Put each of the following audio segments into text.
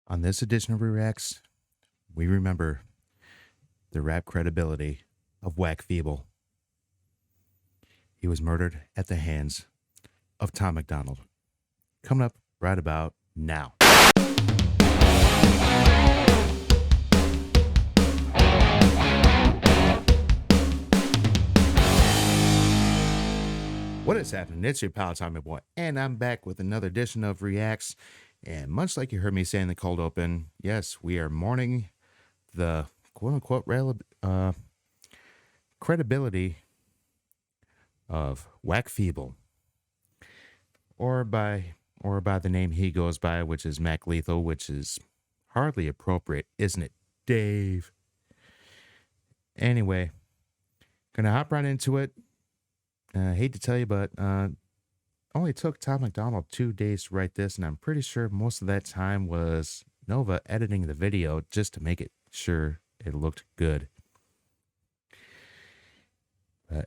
On this edition of Reacts, we remember the rap credibility of Whack Feeble. He was murdered at the hands of Tom MacDonald. Coming up right about now. What is happening? It's your pal Tommy Boy, and I'm back with another edition of Reacts. And much like you heard me say in the cold open, yes, we are mourning the quote-unquote credibility of Whack Feeble, or by the name he goes by, which is Mac Lethal, which is hardly appropriate, isn't it, Dave? Anyway, gonna hop right into it. I hate to tell you, but only took Tom MacDonald 2 days to write this, and I'm pretty sure most of that time was Nova editing the video just to make it sure it looked good.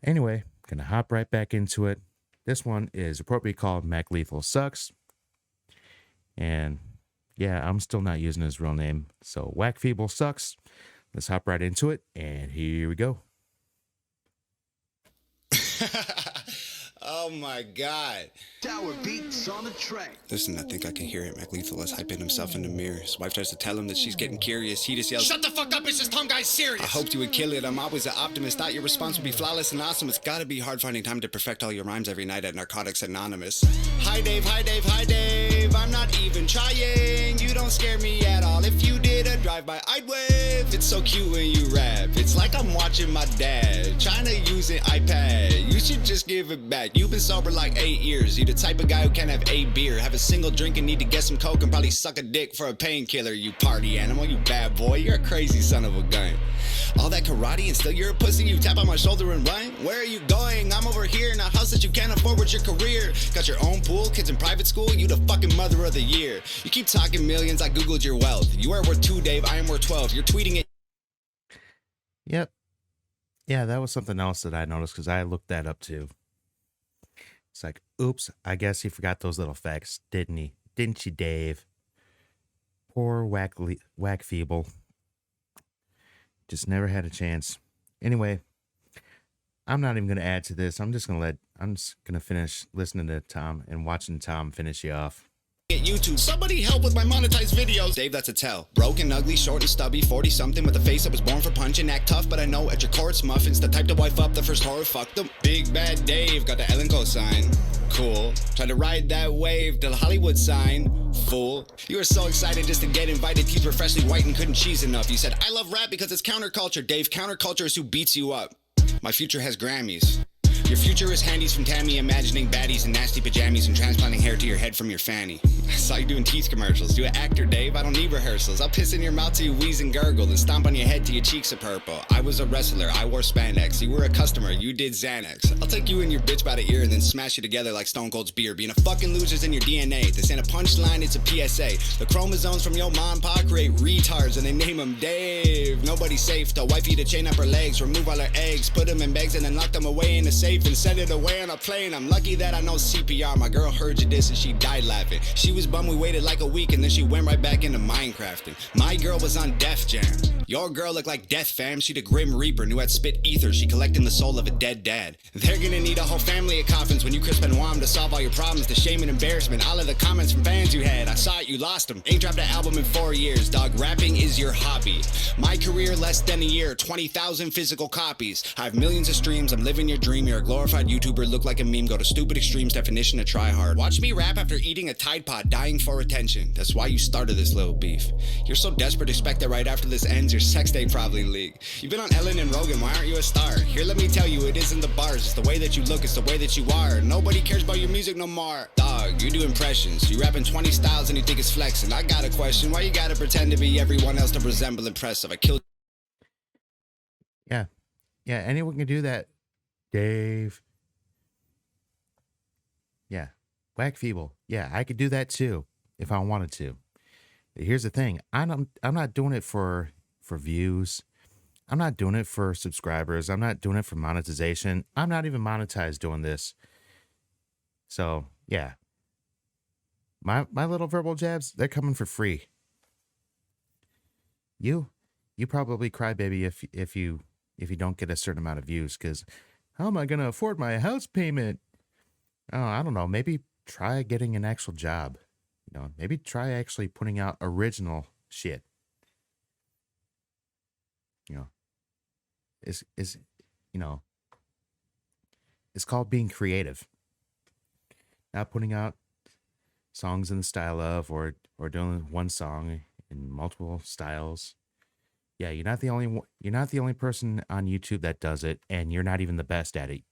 Anyway, gonna hop right back into it. This one is appropriately called Mac Lethal Sucks. And yeah, I'm still not using his real name, so Whack Feeble Sucks. Let's hop right into it, and here we go. Oh my god. Tower beats on the track. Listen, I think I can hear it. Mac Lethal is hyping himself in the mirror. His wife tries to tell him that she's getting curious. He just yells, Shut the fuck up, it's just Tom Guy's serious. I hoped you would kill it. I'm always an optimist. Thought your response would be flawless and awesome. It's gotta be hard finding time to perfect all your rhymes every night at Narcotics Anonymous. Hi Dave, hi Dave, hi Dave. I'm not even trying. You don't scare me at all. If you did a drive-by, I'd wave. It's so cute when you rap. It's like I'm watching my dad trying to use an iPad. You should just give it back. You've been sober like 8 years. You the type of guy who can't have a beer, have a single drink and need to get some coke and probably suck a dick for a painkiller. You party animal, you bad boy. You're a crazy son of a gun. All that karate and still you're a pussy. You tap on my shoulder and run. Where are you going? I'm over here in a house that you can't afford with your career. Got your own pool, kids in private school. You the fucking mother of the year. You keep talking millions. I googled your wealth. You are worth 2, Dave. I am worth 12. You're tweeting it. Yep. Yeah, that was something else that I noticed because I looked that up too. It's like, oops, I guess he forgot those little facts, didn't he? Didn't you, Dave? Poor Whack Feeble. Just never had a chance. Anyway, I'm not even going to add to this. I'm just going to finish listening to Tom and watching Tom finish you off. At YouTube, somebody help with my monetized videos. Dave, that's a tell. Broken, ugly, short and stubby, 40 something with a face that was born for punching. Act tough, but I know at your core it's muffins. The type to wife up the first horror fuck them. Big bad Dave got the Ellen sign. Cool. Tried to ride that wave till the Hollywood sign. Fool. You were so excited just to get invited. Teeth were freshly white and couldn't cheese enough. You said, I love rap because it's counterculture. Dave, counterculture is who beats you up. My future has Grammys. Your future is handies from Tammy, imagining baddies in nasty pajamas and transplanting hair to your head from your fanny. I saw you doing teeth commercials. You an actor, Dave. I don't need rehearsals. I'll piss in your mouth till you wheeze and gurgle and stomp on your head till your cheeks are purple. I was a wrestler. I wore spandex. You were a customer. You did Xanax. I'll take you and your bitch by the ear and then smash you together like Stone Cold's beer. Being a fucking loser's in your DNA. This ain't a punchline, it's a PSA. The chromosomes from your mom and pa create retards and they name them Dave. Nobody's safe. The wifey to chain up her legs, remove all her eggs, put them in bags and then lock them away in a safe and send it away on a plane. I'm lucky that I know CPR. My girl heard you this and she died laughing. She was bummed we waited like a week and then she went right back into Minecrafting. My girl was on Def Jam. Your girl looked like Death Fam. She the Grim Reaper, knew I'd spit ether. She collecting the soul of a dead dad. They're gonna need a whole family of coffins when you Chris Benoit to solve all your problems. The shame and embarrassment, all of the comments from fans you had. I saw it, you lost them. Ain't dropped an album in 4 years, dog. Rapping is your hobby. My career less than a year, 20,000 physical copies. I have millions of streams, I'm living your dream. You're a glorified YouTuber, look like a meme. Go to stupid extremes, definition of try hard. Watch me rap after eating a Tide Pod, dying for attention. That's why you started this little beef. You're so desperate, expect that right after this ends, your sex tape probably leak. You've been on Ellen and Rogan, why aren't you a star? Here, let me tell you, it isn't the bars, it's the way that you look, it's the way that you are. Nobody cares about your music no more. Dog, you do impressions. You rap in 20 styles and you think it's flexing. I got a question, why you gotta pretend to be everyone else to resemble impressive? I killed. Yeah, anyone can do that, Dave. Yeah, Whack Feeble. Yeah, I could do that too if I wanted to. Here's the thing: I'm not doing it for views. I'm not doing it for subscribers. I'm not doing it for monetization. I'm not even monetized doing this. So yeah, my little verbal jabs, they're coming for free. you probably cry baby if you don't get a certain amount of views, because how am I gonna afford my house payment? Oh, I don't know. Maybe try getting an actual job. Maybe try actually putting out original shit. You know, is you know, it's called being creative. Not putting out songs in the style of, or doing one song in multiple styles. Yeah, you're not the only person on YouTube that does it, and you're not even the best at it.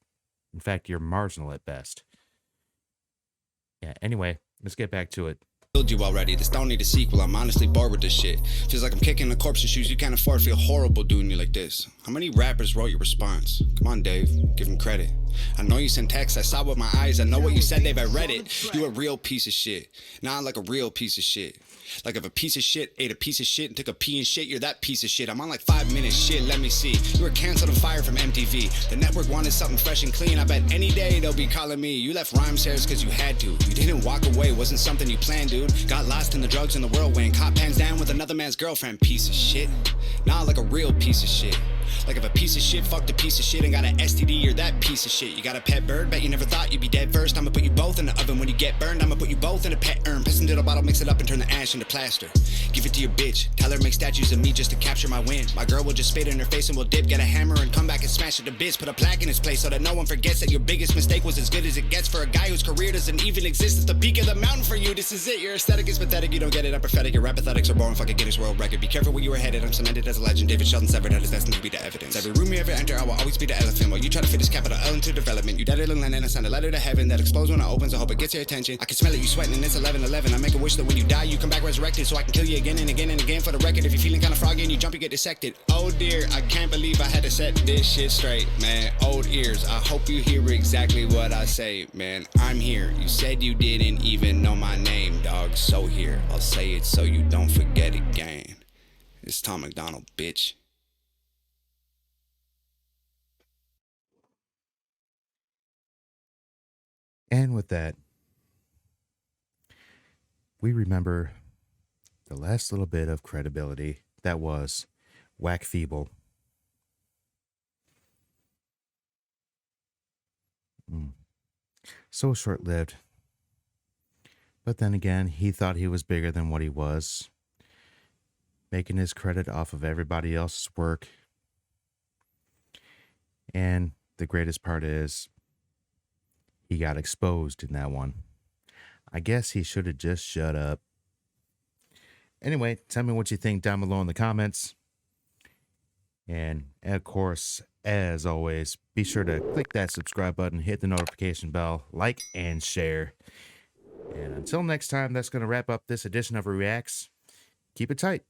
In fact, you're marginal at best. Yeah, anyway, let's get back to it. Killed you already. This don't need a sequel. I'm honestly bored with this shit. Feels like I'm kicking the corpse's shoes you can't afford. Feel horrible doing you like this. How many rappers wrote your response? Come on, Dave. Give him credit. I know you sent texts. I saw with my eyes. I know what you said, Dave. I read it. You a real piece of shit. Nah, like a real piece of shit. Like if a piece of shit ate a piece of shit and took a pee and shit, you're that piece of shit. I'm on like 5 minutes. Shit, let me see. You were canceled and fired from MTV. The network wanted something fresh and clean. I bet any day they'll be calling me. You left rhyme shares because you had to. You didn't walk away. Wasn't something you planned, dude. Got lost in the drugs and the whirlwind. Caught pants down with another man's girlfriend. Piece of shit. Nah, like a real piece of shit. Like if a piece of shit fucked a piece of shit and got an STD, you're that piece of shit. You got a pet bird, bet you never thought you'd be dead first. I'ma put you both in the oven. When you get burned, I'ma put you both in a pet urn. Piss into the bottle, mix it up and turn the ash into plaster. Give it to your bitch, tell her make statues of me just to capture my win. My girl will just spit in her face and we'll dip, get a hammer and come back and smash it to bits. Put a plaque in its place so that no one forgets that your biggest mistake was as good as it gets for a guy whose career doesn't even exist. It's the peak of the mountain for you, this is it. Your aesthetic is pathetic, you don't get it, I'm prophetic. Your rap pathetics are boring, fucking Guinness World Record. Be careful where you were headed, I'm cemented as a legend. David Sheldon severed head is destined to be the evidence. Every room you ever enter, I will always be the elephant. While you try to fit this capital L into development. You dead it in London, I send a letter to heaven that explodes when it opens. I hope it gets your attention. I can smell it, you sweating, and it's 11:11. I make a wish that when you die, you come back resurrected, so I can kill you again and again and again for the record. If you're feeling kinda froggy and you jump, you get dissected. Oh dear, I can't believe I had to set this shit straight, man. Old ears, I hope you hear exactly what I say, man. I'm here. You said you didn't even know my name, dog. So here, I'll say it so you don't forget again. It's Tom MacDonald, bitch. And with that, we remember the last little bit of credibility that was Whack Feeble. So short lived. But then again, he thought he was bigger than what he was, making his credit off of everybody else's work. And the greatest part is, he got exposed in that one. I guess he should have just shut up. Anyway, tell me what you think down below in the comments. And of course, as always, be sure to click that subscribe button, hit the notification bell, like, and share. And until next time, that's going to wrap up this edition of Reacts. Keep it tight.